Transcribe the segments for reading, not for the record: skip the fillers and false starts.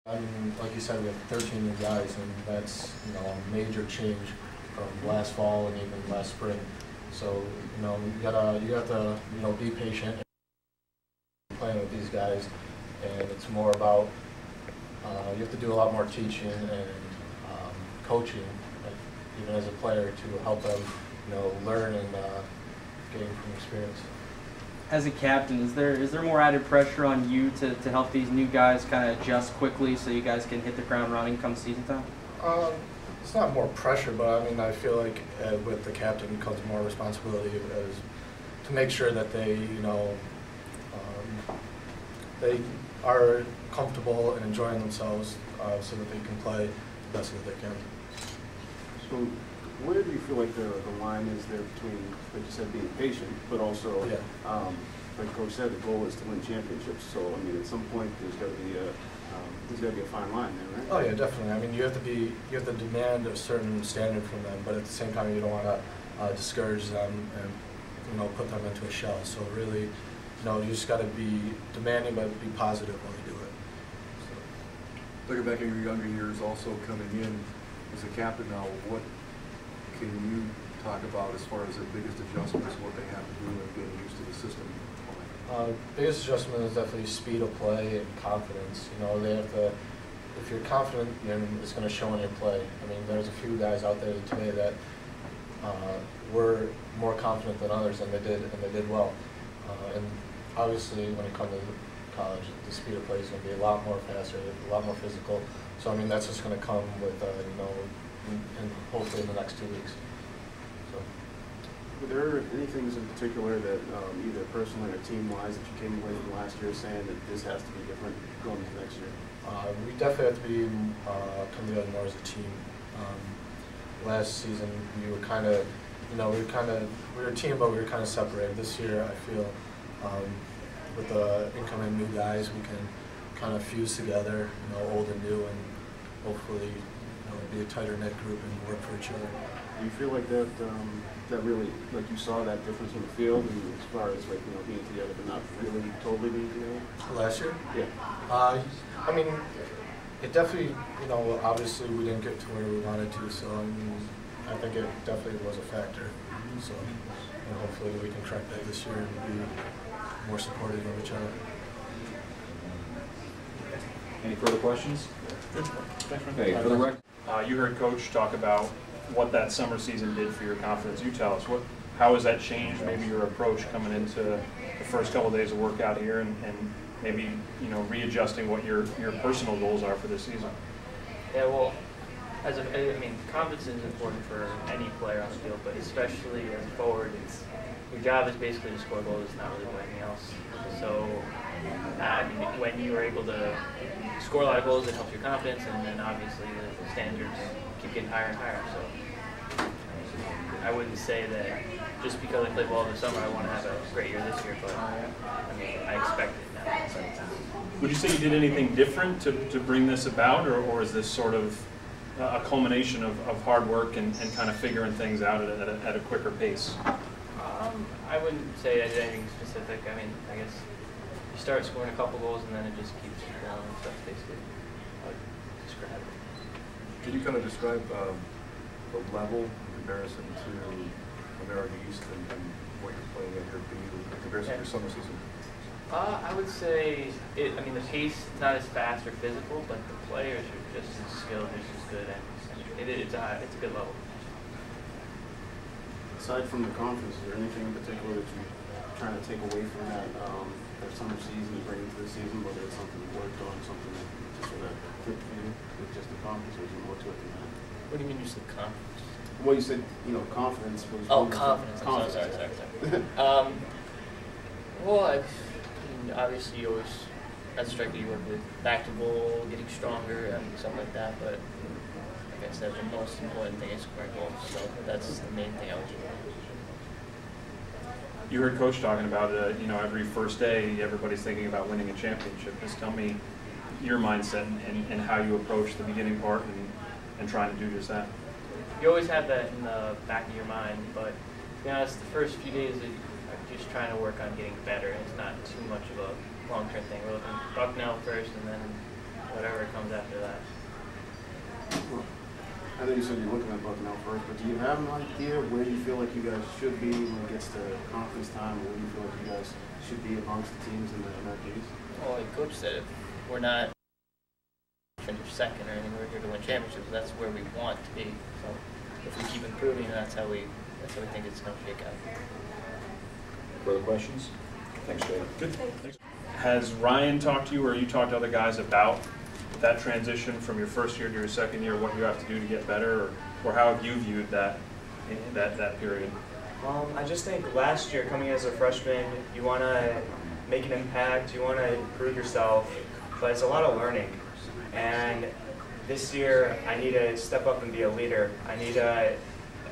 I mean, like you said, we have 13 new guys, and that's a major change from last fall and even last spring. So you have to be patient and playing with these guys, and it's more about you have to do a lot more teaching and coaching, even as a player, to help them learn and gain from experience. As a captain, is there more added pressure on you to help these new guys kind of adjust quickly so you guys can hit the ground running come season time? It's not more pressure, but I mean, I feel like with the captain comes more responsibility as to make sure that they they are comfortable and enjoying themselves, so that they can play the best that they can. So where do you feel like the line is there between, like you said, being patient, but also, like Coach said, the goal is to win championships. So I mean, at some point, there's got to be a fine line there, right? Oh yeah, definitely. I mean, you have to demand a certain standard from them, but at the same time, you don't want to discourage them and put them into a shell. So really, you just got to be demanding, but be positive when you do it. So. Looking back at your younger years, also coming in as a captain now, what can you talk about as far as the biggest adjustments, what they have to do in getting used to the system? Biggest adjustment is definitely speed of play and confidence. They have to. If you're confident, it's going to show in your play. I mean, there's a few guys out there today that were more confident than others, and they did well. And obviously, when it comes to college, the speed of play is going to be a lot more faster, a lot more physical. So I mean, that's just going to come with and hopefully in the next 2 weeks. So. Were there any things in particular that either personally or team-wise that you came away from last year saying that this has to be different going into next year? We definitely have to be come together more as a team. Last season we were kind of, we were a team, but we were kind of separated. This year I feel with the incoming new guys, we can kind of fuse together, old and new, and hopefully be a tighter knit group and work for each other. Do you feel like that that really, like you saw that difference in the field, and as far as like being together but not really totally being together? Last year? Yeah. I mean, it definitely, obviously we didn't get to where we wanted to, so I mean, I think it definitely was a factor. So hopefully we can correct that this year and be more supportive of each other. Any further questions? Okay, for the record. You heard Coach talk about what that summer season did for your confidence. You tell us, how has that changed maybe your approach coming into the first couple of days of work out here, and maybe readjusting what your personal goals are for this season? Yeah, well, I mean, confidence is important for any player on the field, but especially as a forward, your job is basically to score goals, not really do anything else. So, I mean, when you are able to score a lot of goals, it helps your confidence, and then obviously the standards keep getting higher and higher. So, I wouldn't say that just because I played ball this summer, I want to have a great year this year, but I mean, I expect it now. So. Would you say you did anything different to bring this about, or is this sort of a culmination of hard work and kind of figuring things out at a quicker pace? I wouldn't say I did anything specific. I mean, I guess you start scoring a couple goals and then it just keeps going, so that's basically how I describe it. Can you kind of describe the level in comparison to America East and what you're playing at here in comparison to your summer season? I would say, I mean, the pace is not as fast or physical, but the players are just as skilled, just as good, and it's a good level. Aside from the conference, is there anything in particular that you're trying to take away from that summer season and bring into the season, whether it's something you worked on, something that just sort of clicked for you with just the conference, or is there more to it than that? What do you mean you said confidence? Well, you said, confidence was... Oh, confidence. Sorry. Well, I mean, obviously you always, as a striker, you work with back to goal, getting stronger, and stuff like that, but like I said, the most important thing is scoring goals, so that's the main thing I would do. You heard Coach talking about every first day everybody's thinking about winning a championship. Just tell me your mindset and how you approach the beginning part and trying to do just that. You always have that in the back of your mind, but to be honest, the first few days I'm just trying to work on getting better. It's not too much of a long-term thing. We're looking at Bucknell first, and then whatever comes after that. I know you said you're looking at bucking out first, but do you have an idea where you feel like you guys should be when it gets to conference time, or where you feel like you guys should be amongst the teams in that case? Well, like Coach said, if we're not finish second or anything, we're here to win championships. That's where we want to be. So if we keep improving, that's how we think it's going to shake out. Further questions? Thanks, Jake. Good. Has Ryan talked to you, or you talked to other guys about that transition from your first year to your second year, what you have to do to get better, or how have you viewed that period? I just think last year, coming as a freshman, you want to make an impact, you want to improve yourself, but it's a lot of learning. And this year, I need to step up and be a leader. I need to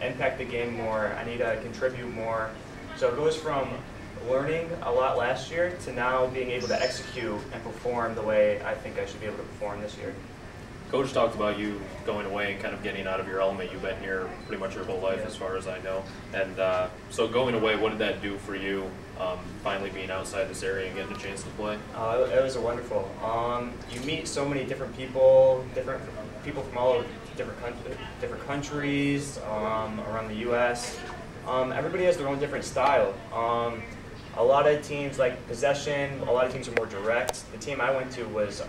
impact the game more. I need to contribute more. So it goes from learning a lot last year to now being able to execute and perform the way I think I should be able to perform this year. Coach talked about you going away and kind of getting out of your element. You've been here pretty much your whole life, as far as I know. And so going away, what did that do for you, finally being outside this area and getting a chance to play? It was wonderful. You meet so many different people from all over different countries around the U.S. Everybody has their own different style. A lot of teams like possession. A lot of teams are more direct. The team I went to was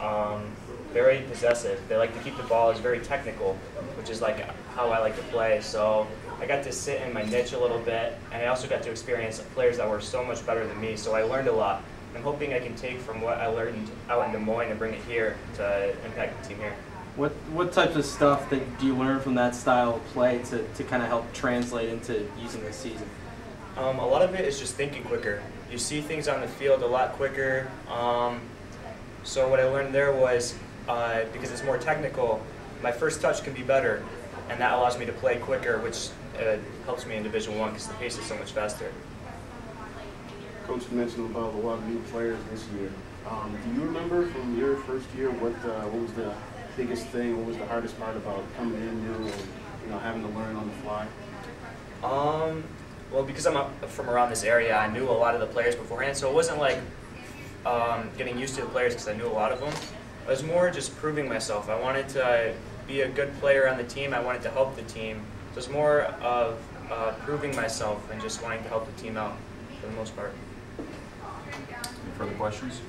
very possessive. They like to keep the ball. It's very technical, which is like how I like to play. So I got to sit in my niche a little bit, and I also got to experience players that were so much better than me. So I learned a lot. I'm hoping I can take from what I learned out in Des Moines and bring it here to impact the team here. What types of stuff do you learn from that style of play to kind of help translate into using this season? A lot of it is just thinking quicker. You see things on the field a lot quicker. So what I learned there was, because it's more technical, my first touch can be better, and that allows me to play quicker, which helps me in Division I because the pace is so much faster. Coach mentioned about a lot of new players this year. Do you remember from your first year what was the biggest thing, what was the hardest part about coming in new and having to learn on the fly? Well, because I'm from around this area, I knew a lot of the players beforehand, so it wasn't like getting used to the players because I knew a lot of them. It was more just proving myself. I wanted to be a good player on the team. I wanted to help the team. So it's more of proving myself and just wanting to help the team out for the most part. Any further questions?